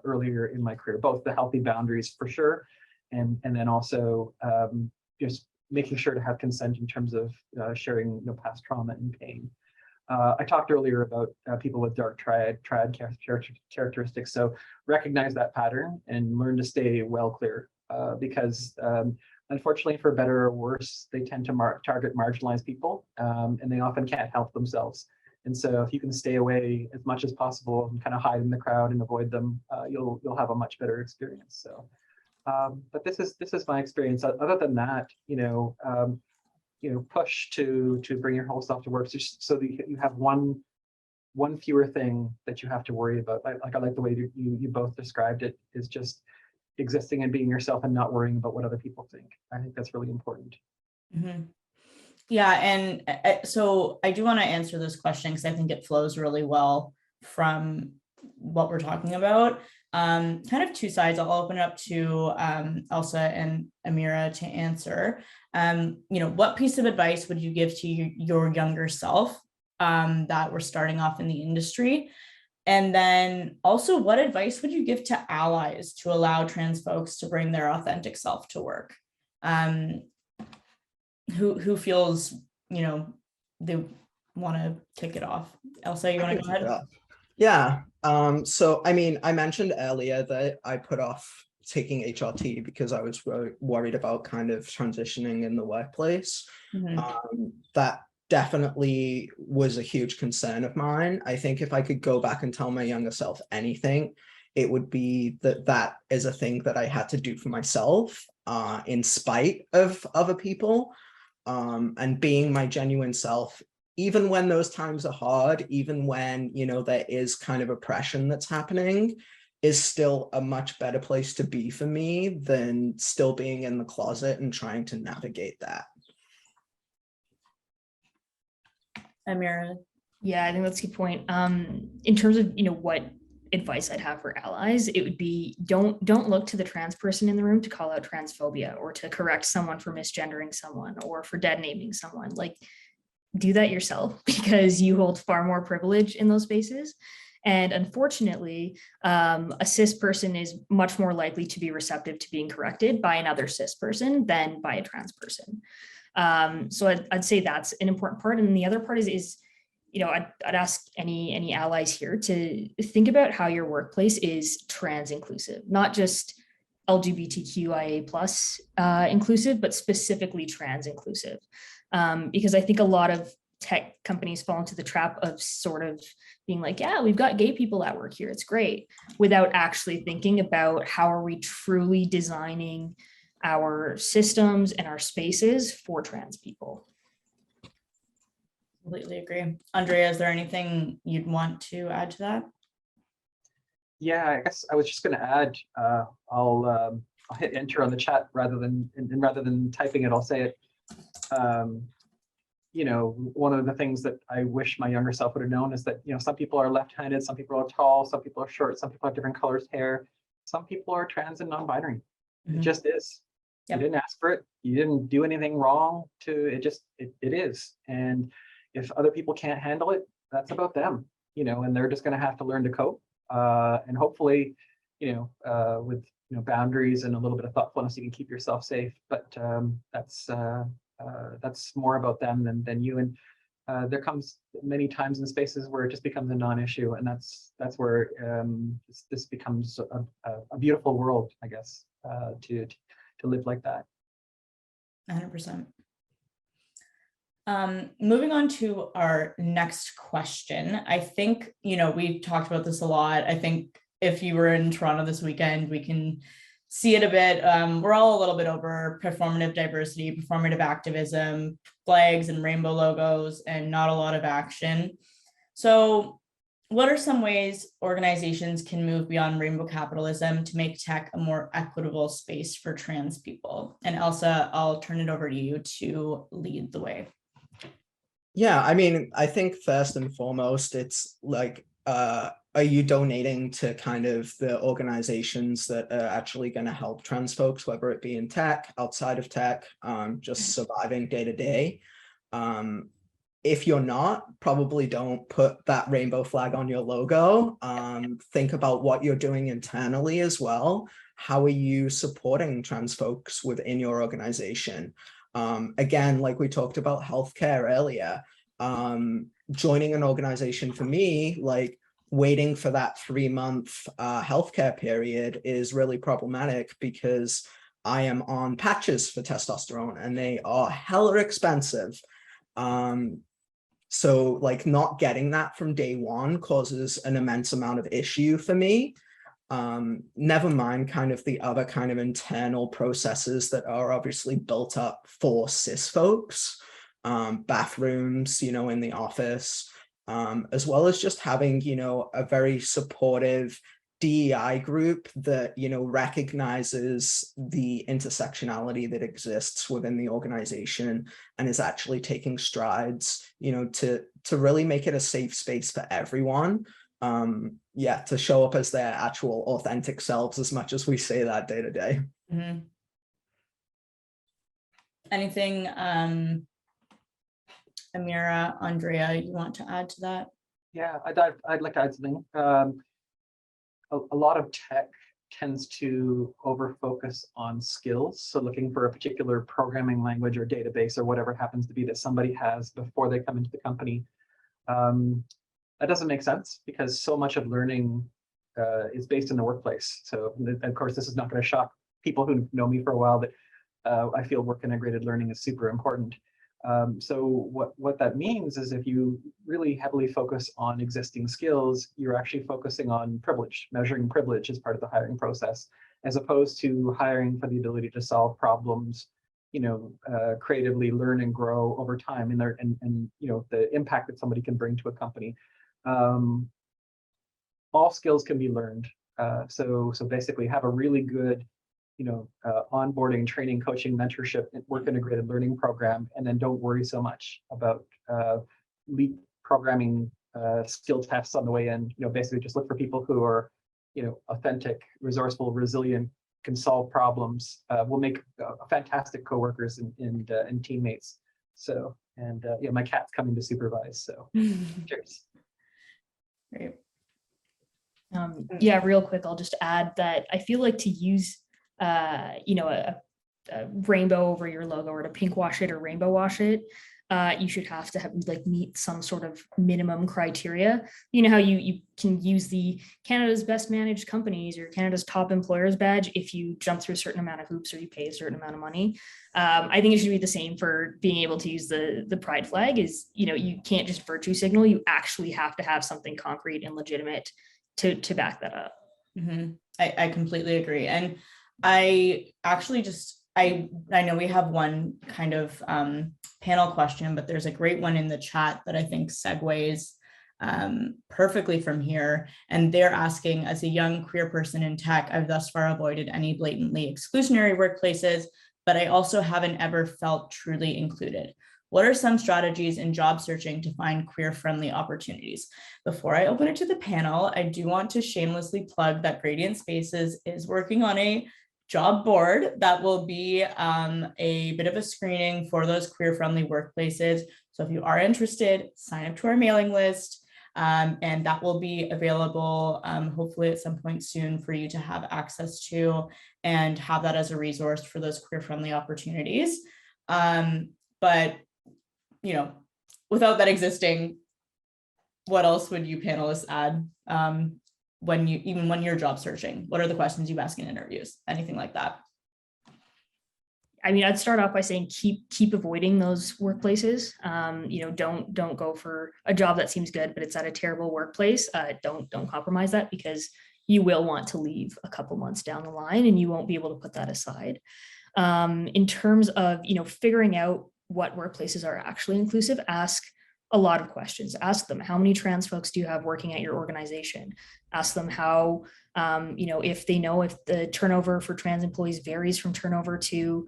earlier in my career, both the healthy boundaries for sure, and then also just making sure to have consent in terms of sharing past trauma and pain. I talked earlier about people with dark triad characteristics, so recognize that pattern and learn to stay well clear because unfortunately, for better or worse, they tend to target marginalized people, and they often can't help themselves. And so if you can stay away as much as possible and kind of hide in the crowd and avoid them, you'll have a much better experience. So, but this is my experience. Other than that, push to bring your whole self to work, so that you have one fewer thing that you have to worry about. I like the way you both described it, is just existing and being yourself and not worrying about what other people think. I think that's really important. Mm-hmm. Yeah, and so I do want to answer this question because I think it flows really well from what we're talking about. Kind of two sides. I'll open it up to Ailsa and Ameera to answer. What piece of advice would you give to your younger self that were starting off in the industry? And then also, what advice would you give to allies to allow trans folks to bring their authentic self to work? Who feels, they want to kick it off? Ailsa, you want to go ahead? Yeah. So, I mean, I mentioned earlier that I put off taking HRT because I was worried about kind of transitioning in the workplace. Mm-hmm. That definitely was a huge concern of mine. I think if I could go back and tell my younger self anything, it would be that is a thing that I had to do for myself in spite of other people, and being my genuine self, even when those times are hard, even when, there is kind of oppression that's happening, is still a much better place to be for me than still being in the closet and trying to navigate that. Ameera. Yeah, I think that's a good point. In terms of, what advice I'd have for allies, it would be don't look to the trans person in the room to call out transphobia or to correct someone for misgendering someone or for dead naming someone. Like, do that yourself, because you hold far more privilege in those spaces. And unfortunately, a cis person is much more likely to be receptive to being corrected by another cis person than by a trans person. So I'd say that's an important part. And the other part is I'd ask any allies here to think about how your workplace is trans inclusive, not just LGBTQIA plus inclusive, but specifically trans inclusive. Because I think a lot of tech companies fall into the trap of sort of being like, yeah, we've got gay people at work here, it's great, without actually thinking about how are we truly designing our systems and our spaces for trans people. Completely agree. Andrea, is there anything you'd want to add to that? Yeah, I guess I was just going to add, I'll hit enter on the chat rather than typing it, I'll say it. One of the things that I wish my younger self would have known is that, some people are left-handed, some people are tall, some people are short, some people have different colors hair, some people are trans and non-binary. It just is. Yep. You didn't ask for it. You didn't do anything wrong to it. It is. And if other people can't handle it, that's about them, and they're just going to have to learn to cope. And hopefully, with boundaries and a little bit of thoughtfulness, you can keep yourself safe. But that's more about them than you. And there comes many times in spaces where it just becomes a non-issue, and that's where this becomes a beautiful world, I guess, to live like that. 100%. Moving on to our next question. I think, we talked about this a lot. I think if you were in Toronto this weekend, we can see it a bit. We're all a little bit over performative diversity, performative activism, flags and rainbow logos, and not a lot of action. So what are some ways organizations can move beyond rainbow capitalism to make tech a more equitable space for trans people? And Ailsa, I'll turn it over to you to lead the way. Yeah, I think first and foremost, it's like, are you donating to kind of the organizations that are actually going to help trans folks, whether it be in tech, outside of tech, just surviving day to day? If you're not, probably don't put that rainbow flag on your logo. Think about what you're doing internally as well. How are you supporting trans folks within your organization? Again, like we talked about healthcare earlier, joining an organization for me, like waiting for that 3-month healthcare period is really problematic because I am on patches for testosterone and they are hella expensive. So like not getting that from day one causes an immense amount of issue for me. Never mind kind of the other kind of internal processes that are obviously built up for cis folks, bathrooms, in the office, as well as just having, a very supportive DEI group that, recognizes the intersectionality that exists within the organization and is actually taking strides, to really make it a safe space for everyone. To show up as their actual authentic selves as much as we say that day to day. Mm-hmm. Anything, Ameera, Andrea, you want to add to that? Yeah, I'd like to add something. A lot of tech tends to over-focus on skills. So looking for a particular programming language or database or whatever happens to be that somebody has before they come into the company. That doesn't make sense because so much of learning is based in the workplace. So of course, this is not going to shock people who know me for a while that I feel work integrated learning is super important. So what that means is if you really heavily focus on existing skills, you're actually focusing on privilege, measuring privilege as part of the hiring process, as opposed to hiring for the ability to solve problems, creatively learn and grow over time, and the impact that somebody can bring to a company. All skills can be learned. So basically have a really good onboarding, training, coaching, mentorship, work integrated learning program, and then don't worry so much about leap programming skill tests on the way in. Basically just look for people who are, authentic, resourceful, resilient, can solve problems, will make fantastic coworkers and teammates. So, and my cat's coming to supervise. So, cheers. Great. Yeah, real quick, I'll just add that I feel like to use a rainbow over your logo or to pink wash it or rainbow wash it you should have to have like meet some sort of minimum criteria. You know how you can use the Canada's best managed companies or Canada's top employers badge if you jump through a certain amount of hoops or you pay a certain amount of money. I think it should be the same for being able to use the pride flag. Is, you know, you can't just virtue signal, you actually have to have something concrete and legitimate to back that up. Mm-hmm. I completely agree. And I actually I know we have one kind of panel question, but there's a great one in the chat that I think segues perfectly from here. And they're asking, as a young queer person in tech, I've thus far avoided any blatantly exclusionary workplaces, but I also haven't ever felt truly included. What are some strategies in job searching to find queer-friendly opportunities? Before I open it to the panel, I do want to shamelessly plug that Gradient Spaces is working on a job board that will be a bit of a screening for those queer-friendly workplaces. So if you are interested, sign up to our mailing list, and that will be available hopefully at some point soon for you to have access to and have that as a resource for those queer-friendly opportunities. But you know, without that existing, what else would you panelists add when you're job searching? What are the questions you ask in interviews? Anything like that? I mean, I'd start off by saying keep avoiding those workplaces. You know, don't go for a job that seems good, but it's at a terrible workplace. Don't compromise that, because you will want to leave a couple months down the line and you won't be able to put that aside. In terms of, you know, figuring out what workplaces are actually inclusive, ask a lot of questions. Ask them, how many trans folks do you have working at your organization? Ask them how, you know, if they know if the turnover for trans employees varies from turnover to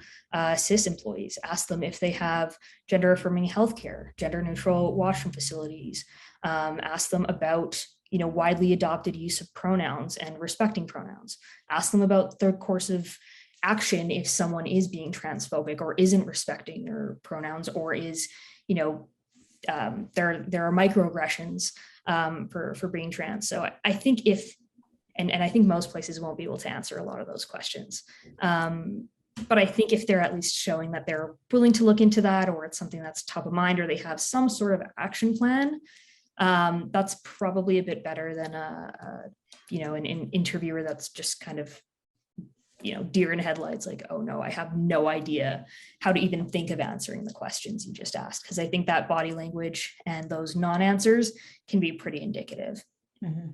cis employees. Ask them if they have gender affirming healthcare, gender neutral washroom facilities. Ask them about, you know, widely adopted use of pronouns and respecting pronouns. Ask them about their course of action if someone is being transphobic or isn't respecting their pronouns, or is, you know, there are microaggressions for being trans. So I think and I think most places won't be able to answer a lot of those questions. But I think if they're at least showing that they're willing to look into that, or it's something that's top of mind, or they have some sort of action plan, that's probably a bit better than you know, an interviewer that's just kind of, you know, deer in headlights, like, oh no, I have no idea how to even think of answering the questions you just asked. Because I think that body language and those non-answers can be pretty indicative. Mm-hmm.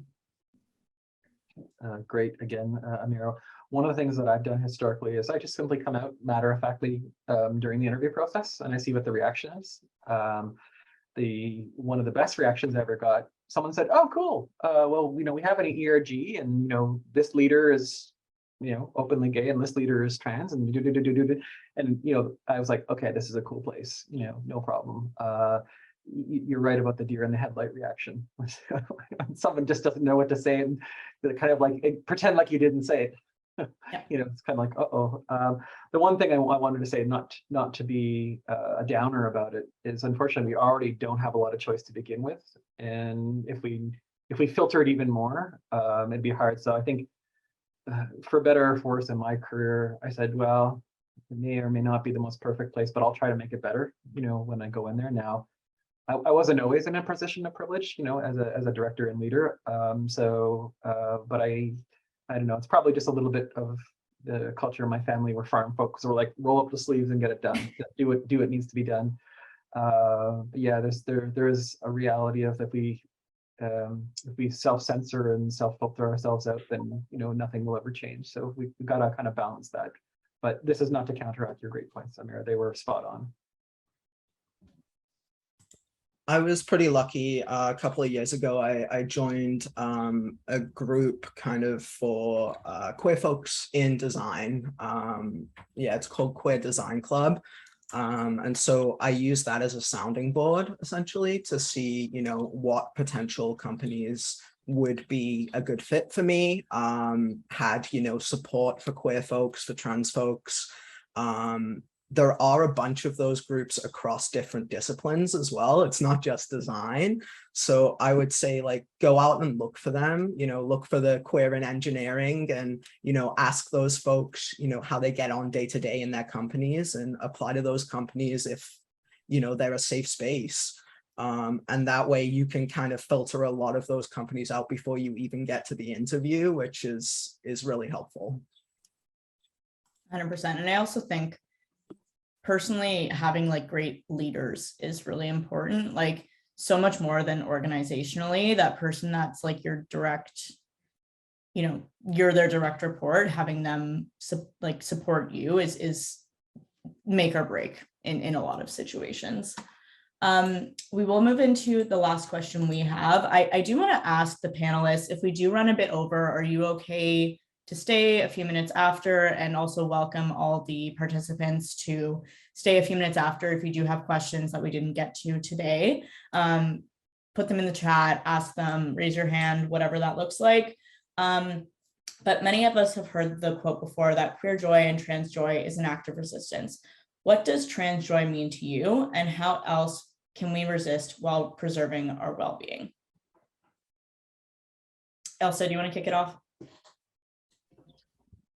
Great, again, Ameera. One of the things that I've done historically is I just simply come out matter-of-factly during the interview process, and I see what the reaction is. One of the best reactions I ever got, someone said, oh, cool. Well, you know, we have an ERG, and, you know, this leader is, you know, openly gay, and this leader is trans, and and, you know, I was like, okay, this is a cool place, you know, no problem. You're right about the deer in the headlight reaction. Someone just doesn't know what to say, and they kind of like pretend like you didn't say it. Yeah. You know, it's kind of like, uh-oh. The one thing I wanted to say, not to be a downer about it, is unfortunately we already don't have a lot of choice to begin with, and if we filter it even more, it'd be hard. So I think, for better or for worse in my career, I said, well, it may or may not be the most perfect place, but I'll try to make it better, you know, when I go in there. Now, I wasn't always in a position of privilege, you know, as a director and leader. But I don't know, it's probably just a little bit of the culture of my family. We're farm folks, so we're like, roll up the sleeves and get it done. Do what needs to be done. But yeah, there is a reality of if we self-censor and self-filter ourselves out, then, you know, nothing will ever change. So we've got to kind of balance that. But this is not to counteract your great points, Ameera. They were spot on. I was pretty lucky. A couple of years ago, I joined a group kind of for queer folks in design. Yeah, it's called Queer Design Club. And so I use that as a sounding board, essentially, to see, you know, what potential companies would be a good fit for me, had, you know, support for queer folks, for trans folks. There are a bunch of those groups across different disciplines as well. It's not just design. So I would say, like, go out and look for them, you know, look for the queer in engineering, and, you know, ask those folks, you know, how they get on day to day in their companies, and apply to those companies if they're a safe space. And that way you can kind of filter a lot of those companies out before you even get to the interview, which is really helpful. 100%. And I also think personally having like great leaders is really important, like so much more than organizationally. That person that's like your direct, you're their direct report, having them support you is make or break in a lot of situations. We will move into the last question we have. I do want to ask the panelists, if we do run a bit over, are you okay to stay a few minutes after, and also welcome all the participants to stay a few minutes after if you do have questions that we didn't get to today. Put them in the chat, ask them, raise your hand, whatever that looks like. But many of us have heard the quote before that queer joy and trans joy is an act of resistance. What does trans joy mean to you, and how else can we resist while preserving our well-being? Ailsa, do you want to kick it off?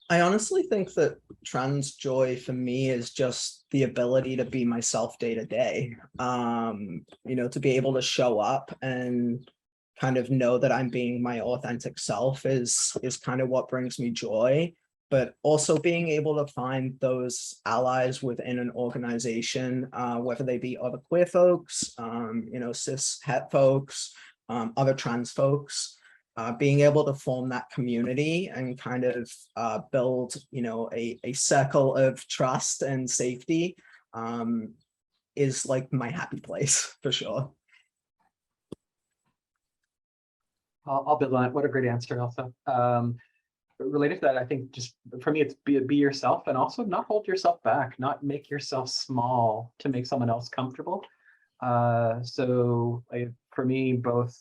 I honestly think that trans joy for me is just the ability to be myself day to day, to be able to show up and kind of know that I'm being my authentic self is kind of what brings me joy. But also being able to find those allies within an organization, whether they be other queer folks, cis het folks, other trans folks, being able to form that community and kind of build, a circle of trust and safety is like my happy place for sure. I'll build on it. What a great answer, also. Related to that, I think just for me, it's be yourself, and also not hold yourself back, not make yourself small to make someone else comfortable. So for me, both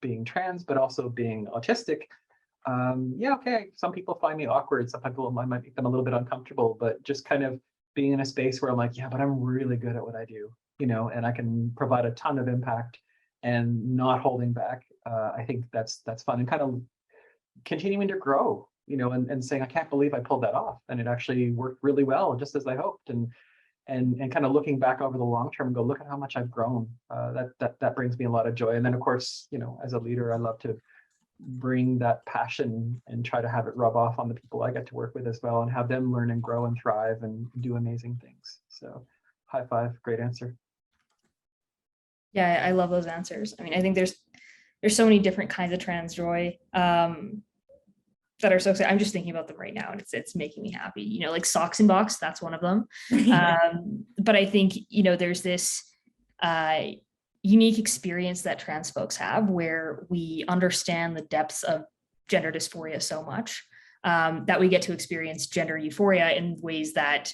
being trans, but also being autistic, okay, some people find me awkward, some people might make them a little bit uncomfortable, but just kind of being in a space where I'm like, yeah, but I'm really good at what I do, and I can provide a ton of impact and not holding back. I think that's fun, and kind of continuing to grow, and saying, I can't believe I pulled that off, and it actually worked really well, just as I hoped, and kind of looking back over the long term and go, look at how much I've grown. That brings me a lot of joy. And then of course, as a leader, I love to bring that passion and try to have it rub off on the people I get to work with as well, and have them learn and grow and thrive and do amazing things. So high five, great answer. Yeah, I love those answers. I mean, I think there's so many different kinds of trans joy that are so exciting. I'm just thinking about them right now, and it's making me happy. Like Socks in Box, that's one of them. But I think there's this unique experience that trans folks have, where we understand the depths of gender dysphoria so much that we get to experience gender euphoria in ways that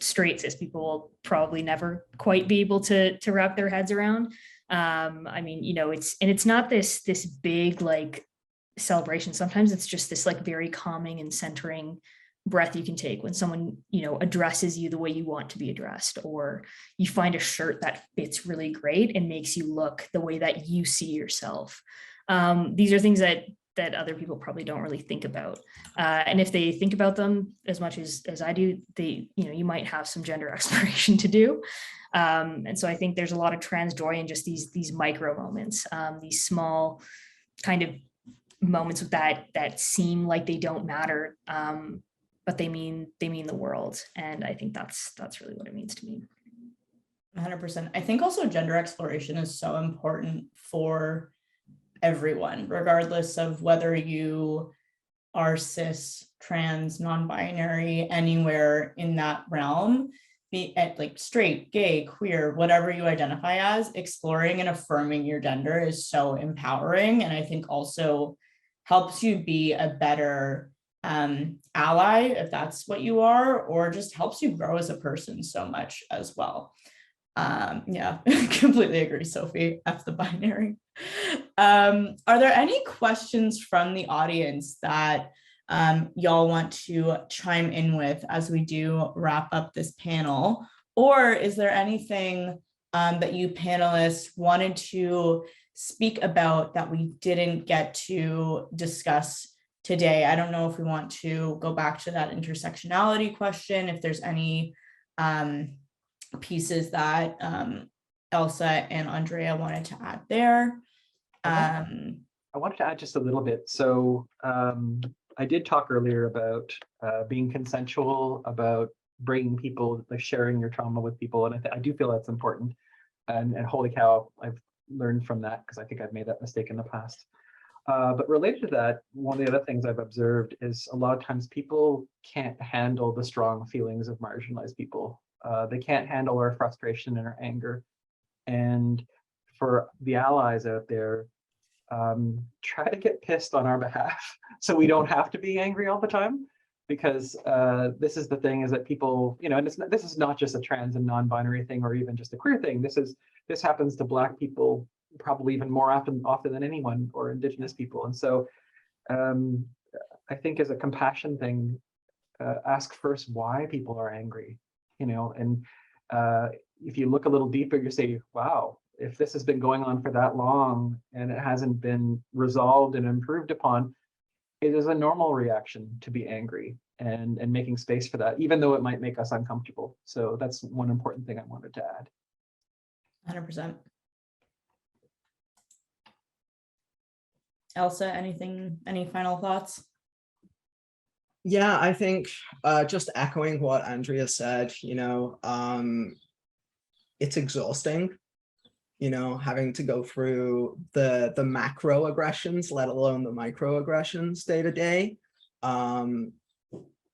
straight cis people will probably never quite be able to wrap their heads around. It's not this big like celebration. Sometimes it's just this like very calming and centering breath you can take when someone addresses you the way you want to be addressed, or you find a shirt that fits really great and makes you look the way that you see yourself. These are things that other people probably don't really think about, and if they think about them as much as I do, they you might have some gender exploration to do. And so I think there's a lot of trans joy in just these micro moments, these small kind of moments that seem like they don't matter, but they mean the world. And I think that's really what it means to me. 100%. I think also gender exploration is so important for everyone, regardless of whether you are cis, trans, non-binary, anywhere in that realm, be it like straight, gay, queer, whatever you identify as. Exploring and affirming your gender is so empowering, and I think also helps you be a better ally, if that's what you are, or just helps you grow as a person so much as well. Yeah, completely agree, Sophie. F the binary. Are there any questions from the audience that y'all want to chime in with as we do wrap up this panel? Or is there anything that you panelists wanted to speak about that we didn't get to discuss today? I don't know if we want to go back to that intersectionality question, if there's any pieces that Ailsa and Andrea wanted to add there. I wanted to add just a little bit. So I did talk earlier about being consensual, about bringing people, like sharing your trauma with people. And I do feel that's important. And holy cow, I've learned from that because I think I've made that mistake in the past. But related to that, one of the other things I've observed is a lot of times people can't handle the strong feelings of marginalized people. They can't handle our frustration and our anger. And for the allies out there, try to get pissed on our behalf so we don't have to be angry all the time. Because this is the thing, is that people, and this is not just a trans and non-binary thing or even just a queer thing. This happens to Black people probably even more often than anyone, or Indigenous people. And so I think as a compassion thing, ask first why people are angry, and if you look a little deeper, you say, wow, if this has been going on for that long and it hasn't been resolved and improved upon, it is a normal reaction to be angry, and making space for that, even though it might make us uncomfortable. So that's one important thing I wanted to add. 100%. Ailsa, any final thoughts? Yeah, I think just echoing what Andrea said, it's exhausting, having to go through the macro aggressions, let alone the microaggressions day to day.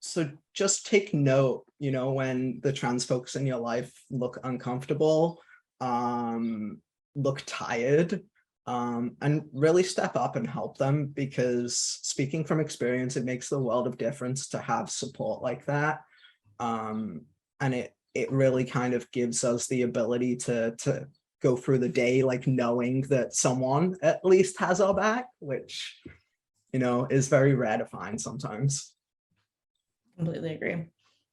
So just take note, when the trans folks in your life look uncomfortable, look tired, and really step up and help them, because speaking from experience, it makes the world of difference to have support like that. And it really kind of gives us the ability to go through the day, like knowing that someone at least has our back, which, is very rare to find sometimes. Completely agree.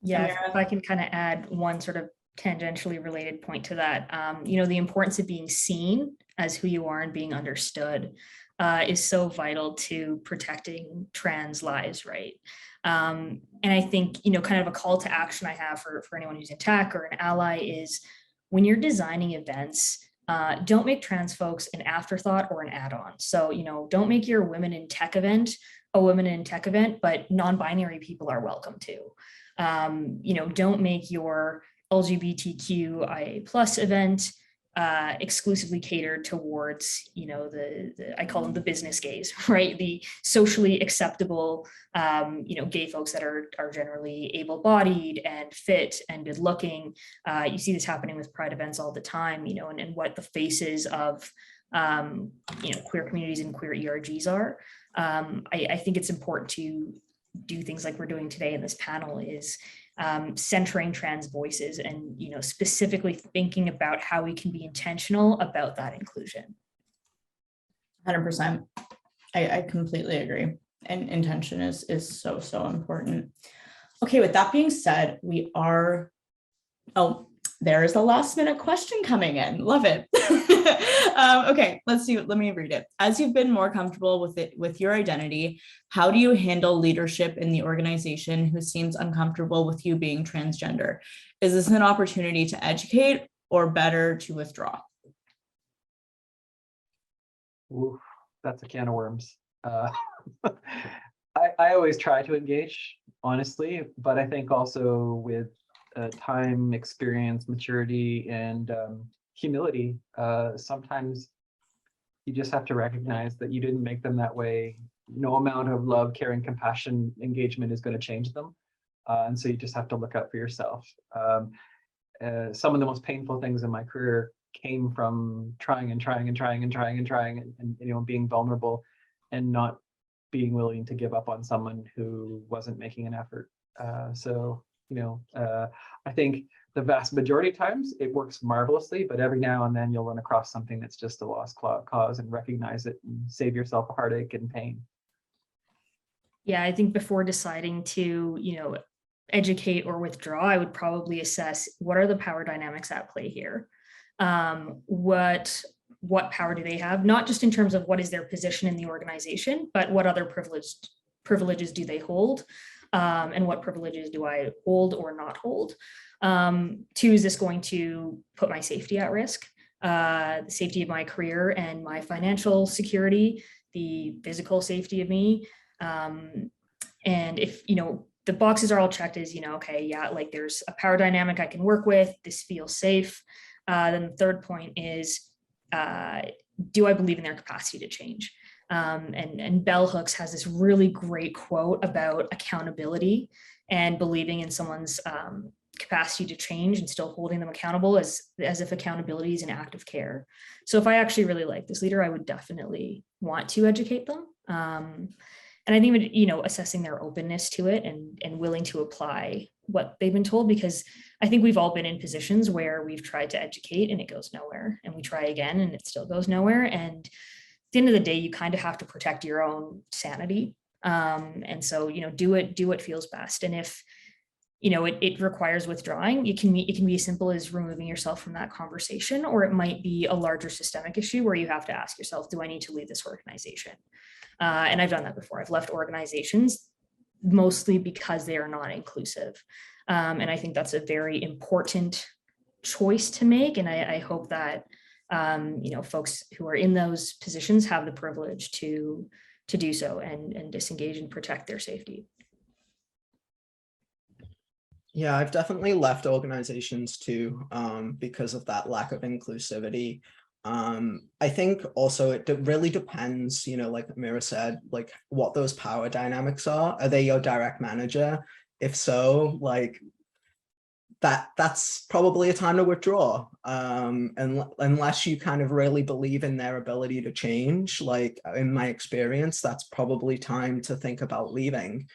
Yeah, Ameera? if I can kind of add one sort of tangentially related point to that, the importance of being seen as who you are and being understood is so vital to protecting trans lives, right? And I think, kind of a call to action I have for anyone who's in tech or an ally is, when you're designing events, don't make trans folks an afterthought or an add-on. So, don't make your women in tech event a women in tech event, but non-binary people are welcome too. Don't make your LGBTQIA+ event exclusively catered towards, I call them the business gays, right? The socially acceptable, gay folks that are generally able-bodied and fit and good-looking. You see this happening with Pride events all the time, and what the faces of, queer communities and queer ERGs are. I think it's important to do things like we're doing today in this panel, is centering trans voices and, specifically thinking about how we can be intentional about that inclusion. 100%. I completely agree. And intention is so, so important. Okay, with that being said, there is a last minute question coming in. Love it. Okay, let's see. Let me read it. As you've been more comfortable with your identity, how do you handle leadership in the organization who seems uncomfortable with you being transgender? Is this an opportunity to educate or better to withdraw? Ooh, that's a can of worms. I always try to engage, honestly, but I think also with time, experience, maturity, and humility, sometimes you just have to recognize that you didn't make them that way. No amount of love, care, and compassion engagement is going to change them. And so you just have to look out for yourself. Some of the most painful things in my career came from trying and being vulnerable and not being willing to give up on someone who wasn't making an effort. I think the vast majority of times it works marvelously, but every now and then you'll run across something that's just a lost cause, and recognize it and save yourself heartache and pain. Yeah, I think before deciding to, educate or withdraw, I would probably assess what are the power dynamics at play here. What power do they have? Not just in terms of what is their position in the organization, but what other privileges do they hold? And what privileges do I hold or not hold? Two, is this going to put my safety at risk? The safety of my career and my financial security, the physical safety of me. And if, the boxes are all checked as, okay, yeah, like there's a power dynamic I can work with, this feels safe. Then the third point is, do I believe in their capacity to change? And Bell Hooks has this really great quote about accountability and believing in someone's capacity to change and still holding them accountable as if accountability is an act of care. So if I actually really like this leader, I would definitely want to educate them. And I think, assessing their openness to it and willing to apply what they've been told, because I think we've all been in positions where we've tried to educate and it goes nowhere, and we try again and it still goes nowhere. And at the end of the day, you kind of have to protect your own sanity. And so, do what feels best. And if, it requires withdrawing, it can be as simple as removing yourself from that conversation, or it might be a larger systemic issue where you have to ask yourself, do I need to leave this organization? And I've done that before. I've left organizations mostly because they are not inclusive. And I think that's a very important choice to make. And I hope that, folks who are in those positions have the privilege to do so and disengage and protect their safety. Yeah, I've definitely left organizations too, because of that lack of inclusivity. I think also it really depends, like Ameera said, like what those power dynamics are. Are they your direct manager? If so, like that's probably a time to withdraw. And unless you kind of really believe in their ability to change, like in my experience, that's probably time to think about leaving.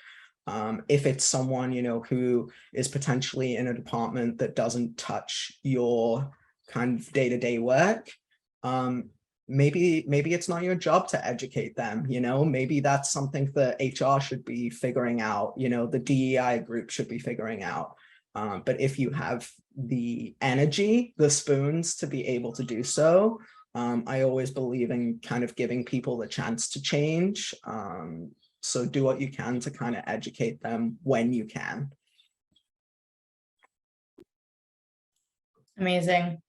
If it's someone, who is potentially in a department that doesn't touch your kind of day-to-day work, maybe it's not your job to educate them, maybe that's something that HR should be figuring out, the DEI group should be figuring out. But if you have the energy, the spoons to be able to do so, I always believe in kind of giving people the chance to change. So do what you can to kind of educate them when you can. Amazing.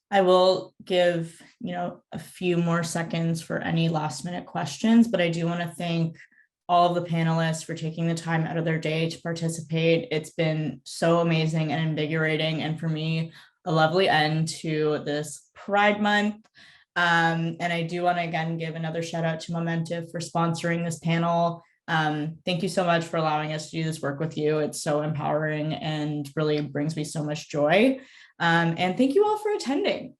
I will give, a few more seconds for any last minute questions, but I do want to thank all of the panelists for taking the time out of their day to participate. It's been so amazing and invigorating, and for me, a lovely end to this Pride Month. And I do want to again give another shout out to Momentive for sponsoring this panel. Thank you so much for allowing us to do this work with you. It's so empowering and really brings me so much joy. And thank you all for attending.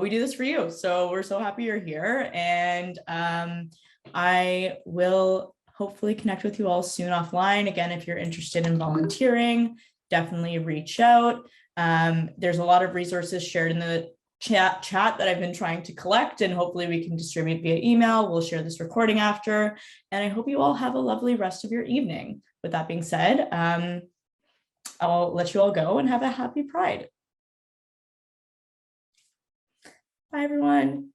We do this for you, so we're so happy you're here. And I will hopefully connect with you all soon offline. Again, if you're interested in volunteering, definitely reach out. There's a lot of resources shared in the chat that I've been trying to collect, and hopefully we can distribute via email. We'll share this recording after, and I hope you all have a lovely rest of your evening. With that being said, I'll let you all go and have a happy Pride. Bye, everyone.